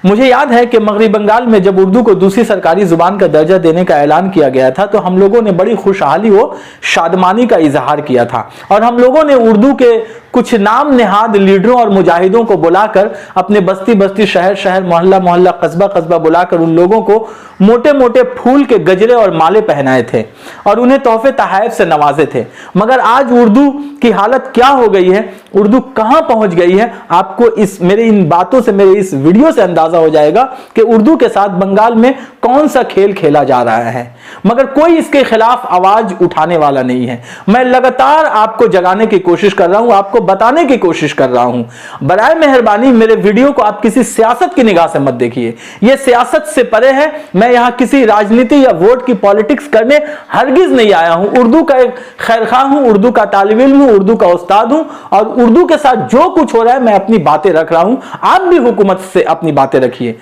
मुझे याद है कि मगरबी बंगाल में जब उर्दू को दूसरी सरकारी जुबान का दर्जा देने का ऐलान किया गया था तो हम लोगों ने बड़ी खुशहाली व शादमानी का इजहार किया था और हम लोगों ने उर्दू के कुछ नाम नेहाद लीडरों और मुजाहिदों को बुलाकर अपने बस्ती बस्ती, शहर शहर, मोहल्ला मोहल्ला, कस्बा कस्बा बुलाकर उन लोगों को मोटे मोटे फूल के गजरे और माले पहनाए थे और उन्हें तोहफे तहाइफ से नवाजे थे। मगर आज उर्दू की हालत क्या हो गई है, उर्दू कहां पहुंच गई है, आपको इस मेरे इन बातों से, मेरे इस वीडियो से अंदाजा हो जाएगा कि उर्दू के साथ बंगाल में कौन सा खेल खेला जा रहा है। मगर कोई इसके खिलाफ आवाज उठाने वाला नहीं है। मैं लगातार आपको जगाने की कोशिश कर रहा हूं, आपको बताने की कोशिश कर रहा हूं। बराए मेहरबानी मेरे वीडियो को आप किसी सियासत की निगाह से मत देखिए, यह सियासत से परे है। मैं यहां किसी राजनीति या वोट की पॉलिटिक्स करने हरगिज नहीं आया हूं। उर्दू का एक खैरखा हूं, उर्दू का तालिब इल्म हूं, उर्दू का उस्ताद हूं और उर्दू के साथ जो कुछ हो रहा है मैं अपनी बातें रख रहा हूं। आप भी हुकूमत से अपनी बातें रखिए।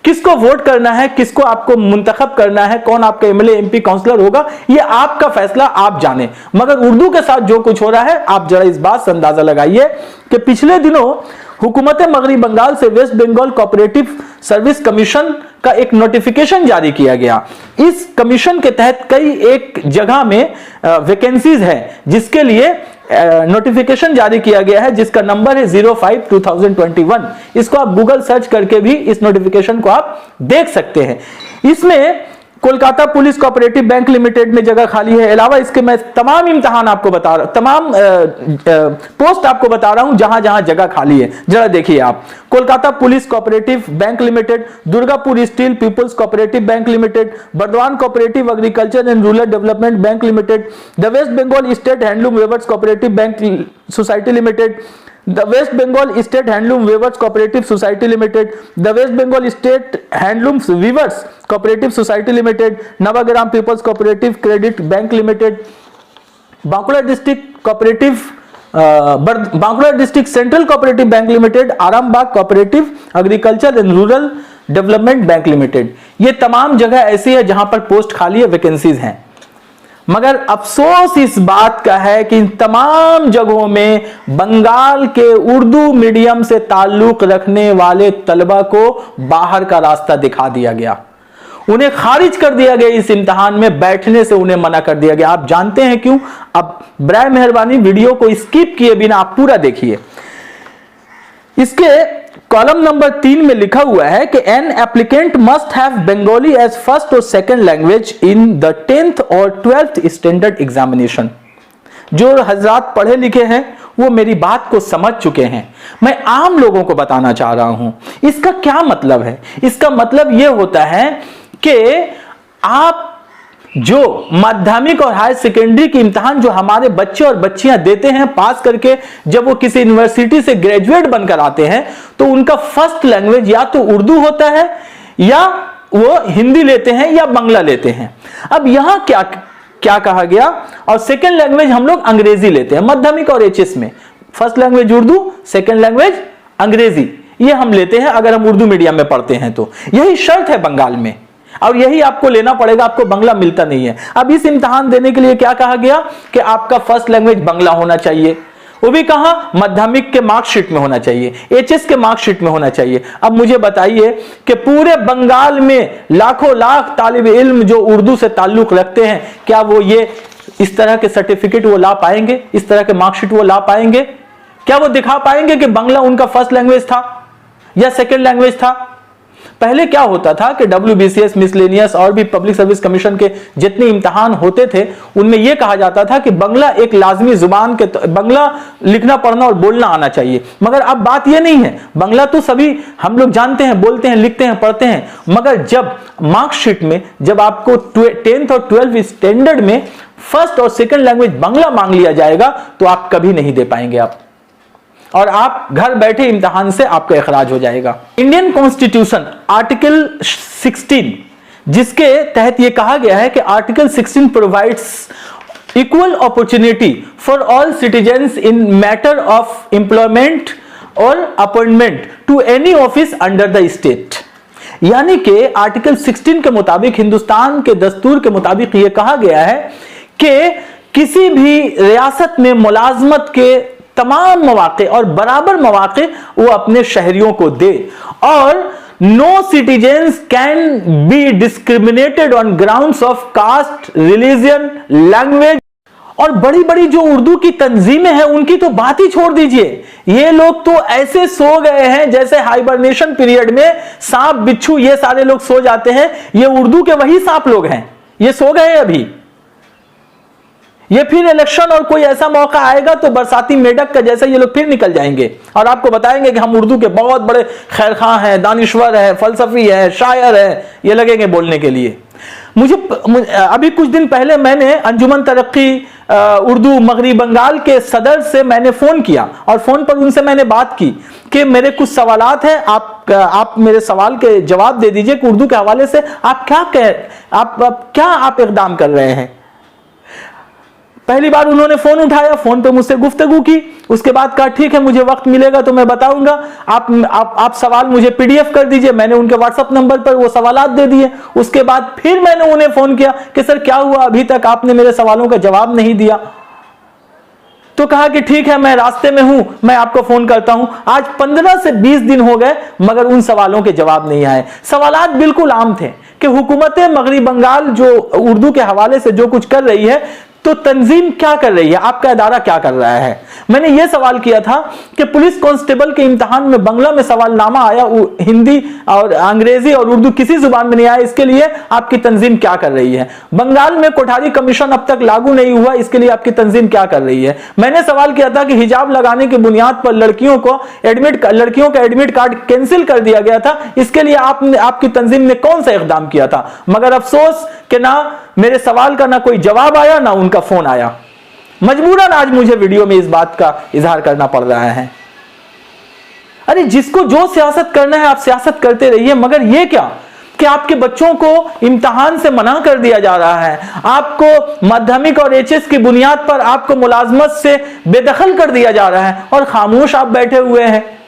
किसको वोट करना है, किसको आपको मुंतखब करना है, कौन आपका एमएलए, एमपी, काउंसलर होगा, यह आपका फैसला, आप जाने। मगर उर्दू के साथ जो कुछ हो रहा है, आप जरा इस बात से अंदाजा लगाइए कि पिछले दिनों हुकूमत मगरबी बंगाल से West Bengal cooperative service commission का एक नोटिफिकेशन जारी किया गया। इस कमीशन के तहत कई एक जगह में वैकेंसीज है जिसके लिए नोटिफिकेशन जारी किया गया है, जिसका नंबर है 05/2021। इसको आप गूगल सर्च करके भी इस नोटिफिकेशन को आप देख सकते हैं। इसमें Kolkata police cooperative bank limited में जगह खाली है। अलावा इसके मैं तमाम इम्तिहान आपको बता रहा हूं, तमाम पोस्ट आपको बता रहा हूं जहां जहां जगह खाली है। जरा देखिए आप, Kolkata police cooperative bank limited, Durgapur steel peoples cooperative bank limited, Burdwan cooperative agriculture and rural development bank limited, the West Bengal state handloom weavers cooperative bank society limited, The West Bengal State Handloom Weavers Cooperative Society Limited, the West Bengal State Handloom Weavers Cooperative Society Limited, Navagram People's Cooperative Credit Bank Limited, Bankura District Cooperative Bankura District Central Cooperative Bank Limited, Arambagh Cooperative Agriculture and Rural Development Bank Limited। ये तमाम जगह ऐसी है जहां पर post खाली है, vacancies हैं। मगर अफसोस इस बात का है कि इन तमाम जगहों में बंगाल के उर्दू मीडियम से ताल्लुक रखने वाले तलबा को बाहर का रास्ता दिखा दिया गया, उन्हें खारिज कर दिया गया, इस इम्तिहान में बैठने से उन्हें मना कर दिया गया। आप जानते हैं क्यों? अब बराए मेहरबानी वीडियो को स्किप किए बिना आप पूरा देखिए। इसके कॉलम नंबर 3 में लिखा हुआ है कि an applicant must have Bengali as first और second language in the 10th और 12th स्टैंडर्ड एग्जामिनेशन। जो हजरात पढ़े लिखे हैं वो मेरी बात को समझ चुके हैं, मैं आम लोगों को बताना चाह रहा हूं। इसका क्या मतलब है? इसका मतलब यह होता है कि आप जो माध्यमिक और हायर सेकेंडरी के इम्तिहान जो हमारे बच्चे और बच्चियां देते हैं, पास करके जब वो किसी यूनिवर्सिटी से ग्रेजुएट बनकर आते हैं तो उनका फर्स्ट लैंग्वेज या तो उर्दू होता है या वो हिंदी लेते हैं या बांग्ला लेते हैं। अब यहां क्या क्या कहा गया? और सेकेंड लैंग्वेज हम लोग अंग्रेजी लेते हैं माध्यमिक और एचएस में। First language Urdu, second language अंग्रेजी, ये हम लेते हैं अगर हम उर्दू मीडियम में पढ़ते हैं तो। यही शर्त है बंगाल में और यही आपको लेना पड़ेगा, आपको बांग्ला मिलता नहीं है। अब इस इम्तिहान देने के लिए क्या कहा गया कि आपका फर्स्ट लैंग्वेज बांग्ला होना चाहिए, वो भी कहां? माध्यमिक के मार्कशीट में होना चाहिए, एचएस के मार्कशीट में होना चाहिए। अब मुझे बताइए कि पूरे बंगाल में लाखों लाख तालिब इल्म जो उर्दू से ताल्लुक रखते हैं, क्या वो ये इस तरह के सर्टिफिकेट वो ला पाएंगे, इस तरह के मार्कशीट वो ला पाएंगे? क्या वो दिखा पाएंगे कि बांग्ला उनका फर्स्ट लैंग्वेज था या सेकेंड लैंग्वेज था? पहले क्या होता था कि WBCS, मिसलेनियस और भी पब्लिक सर्विस कमीशन के जितने इम्तिहान होते थे उनमें यह कहा जाता था कि बांग्ला एक लाजमी जुबान के, बांग्ला लिखना पढ़ना और बोलना आना चाहिए। मगर अब बात यह नहीं है, बांग्ला तो सभी हम लोग जानते हैं, बोलते हैं, लिखते हैं, पढ़ते हैं। मगर जब मार्कशीट में जब आपको 10th और 12th स्टैंडर्ड में फर्स्ट और सेकेंड लैंग्वेज बांग्ला मांग लिया जाएगा तो आप कभी नहीं दे पाएंगे आप, और आप घर बैठे इम्तिहान से आपका इखराज हो जाएगा। इंडियन कॉन्स्टिट्यूशन आर्टिकल 16, जिसके तहत यह कहा गया है कि article 16 provides equal opportunity for all citizens in matter of employment और appointment to any office under the state. यानी कि आर्टिकल 16 के मुताबिक, हिंदुस्तान के दस्तूर के मुताबिक यह कहा गया है कि किसी भी रियासत में मुलाजमत के तमाम मौके और बराबर मौके वो अपने शहरियों को दे, और no citizens can be discriminated on grounds of caste, religion, language. और बड़ी बड़ी जो उर्दू की तंजीमें हैं उनकी तो बात ही छोड़ दीजिए। ये लोग तो ऐसे सो गए हैं जैसे हाइबरनेशन पीरियड में सांप बिच्छू ये सारे लोग सो जाते हैं। ये उर्दू के वही सांप लोग हैं, ये सो गए अभी। ये फिर इलेक्शन और कोई ऐसा मौका आएगा तो बरसाती मेढक का जैसे ये लोग फिर निकल जाएंगे और आपको बताएंगे कि हम उर्दू के बहुत बड़े खैरखां हैं, दानिश्वर है, फलसफी है, शायर है, ये लगेंगे बोलने के लिए। मुझे अभी कुछ दिन पहले मैंने अंजुमन तरक्की उर्दू मगरबी बंगाल के सदर से मैंने फोन किया और फोन पर उनसे मैंने बात की कि मेरे कुछ सवालात हैं, आप मेरे सवाल के जवाब दे दीजिए कि उर्दू के हवाले से आप क्या इकदाम कर रहे हैं। पहली बार उन्होंने फोन उठाया, फोन पे मुझसे गुफ्तगू की, उसके बाद कहा ठीक है मुझे वक्त मिलेगा तो मैं बताऊंगा, आप सवाल मुझे पीडीएफ कर दीजिए। मैंने उनके व्हाट्सएप नंबर पर वो सवालात दे दिए। उसके बाद फिर मैंने उन्हें फोन किया कि सर क्या हुआ, अभी तक आपने मेरे सवालों का जवाब नहीं दिया। तो कहा कि ठीक है मैं रास्ते में हूं, मैं आपको फोन करता हूं। आज 15 से 20 दिन हो गए मगर उन सवालों के जवाब नहीं आए। सवालात बिल्कुल आम थे कि हुकूमत मगरबी बंगाल जो उर्दू के हवाले से जो कुछ कर रही है तो तंजीम क्या कर रही है, आपका अदारा क्या कर रहा है। मैंने यह सवाल किया था कि पुलिस कांस्टेबल के इम्तिहान में बांग्ला में सवालनामा आया, हिंदी और अंग्रेजी और उर्दू किसी जुबान में नहीं आया, इसके लिए आपकी तंजीम क्या कर रही है। बंगाल में कोठारी कमीशन अब तक लागू नहीं हुआ, इसके लिए आपकी तंजीम क्या कर रही है। मैंने सवाल किया था कि हिजाब लगाने की बुनियाद पर लड़कियों का एडमिट कार्ड कैंसिल कर दिया गया था, इसके लिए आपकी तंजीम ने कौन सा इकदाम किया था। मगर अफसोस कि ना मेरे सवाल का ना कोई जवाब आया ना उनका फोन आया। मजबूरन आज मुझे वीडियो में इस बात का इजहार करना पड़ रहा है। अरे जिसको जो सियासत करना है आप सियासत करते रहिए, मगर ये क्या कि आपके बच्चों को इम्तिहान से मना कर दिया जा रहा है, आपको माध्यमिक और एचएस की बुनियाद पर आपको मुलाजमत से बेदखल कर दिया जा रहा है और खामोश आप बैठे हुए हैं।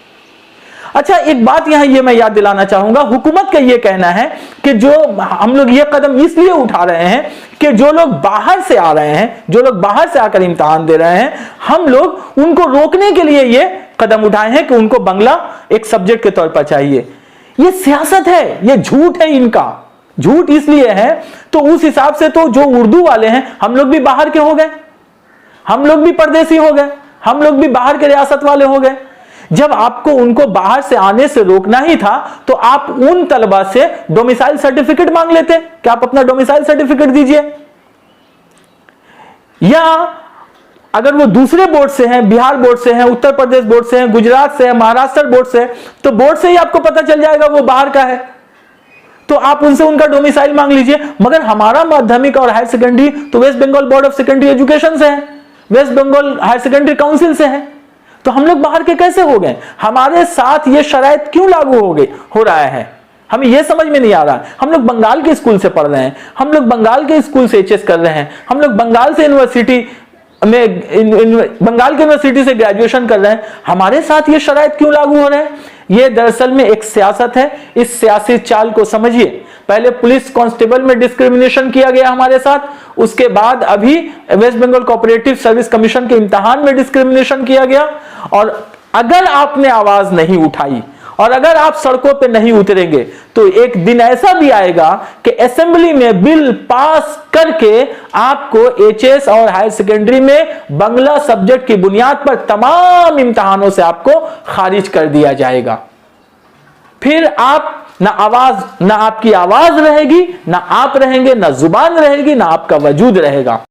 अच्छा एक बात यहां ये मैं याद दिलाना चाहूंगा, हुकूमत का ये कहना है कि जो हम लोग ये कदम इसलिए उठा रहे हैं कि जो लोग बाहर से आ रहे हैं, जो लोग बाहर से आकर इम्तिहान दे रहे हैं, हम लोग उनको रोकने के लिए ये कदम उठाए हैं कि उनको बांग्ला एक सब्जेक्ट के तौर पर चाहिए। ये सियासत है, ये झूठ है, इनका झूठ इसलिए है तो उस हिसाब से तो जो उर्दू वाले हैं हम लोग भी बाहर के हो गए, हम लोग भी परदेसी हो गए, हम लोग भी बाहर के रियासत वाले हो गए। जब आपको उनको बाहर से आने से रोकना ही था तो आप उन तलबा से डोमिसाइल सर्टिफिकेट मांग लेते कि आप अपना डोमिसाइल सर्टिफिकेट दीजिए, या अगर वो दूसरे बोर्ड से हैं, बिहार बोर्ड से हैं, उत्तर प्रदेश बोर्ड से हैं, गुजरात से हैं, महाराष्ट्र बोर्ड से, तो बोर्ड से ही आपको पता चल जाएगा वो बाहर का है, तो आप उनसे उनका डोमिसाइल मांग लीजिए। मगर हमारा माध्यमिक और हायर सेकेंडरी तो West Bengal board of secondary education से है, West Bengal higher secondary council से है, तो हम लोग बाहर के कैसे हो गए। हमारे साथ ये शराइत क्यों लागू हो रहा है, हमें यह समझ में नहीं आ रहा। हम लोग बंगाल के स्कूल से पढ़ रहे हैं, हम लोग बंगाल के स्कूल से एचएस कर रहे हैं, हम लोग बंगाल से यूनिवर्सिटी बंगाल की यूनिवर्सिटी से ग्रेजुएशन कर रहे हैं, हमारे साथ ये शराइत क्यों लागू हो रहे हैं। ये दरअसल में एक सियासत है, इस सियासी चाल को समझिए। पहले पुलिस कांस्टेबल में डिस्क्रिमिनेशन किया गया हमारे साथ, उसके बाद अभी West Bengal cooperative service commission के इम्तिहान में डिस्क्रिमिनेशन किया गया। और अगर आपने आवाज नहीं उठाई और अगर आप सड़कों पे नहीं उतरेंगे तो एक दिन ऐसा भी आएगा कि असेंबली में बिल पास करके आपको एचएस और हायर सेकेंडरी में बांग्ला सब्जेक्ट की बुनियाद पर तमाम इम्तिहानों से आपको खारिज कर दिया जाएगा। फिर आप ना आपकी आवाज रहेगी, ना आप रहेंगे, ना जुबान रहेगी, ना आपका वजूद रहेगा।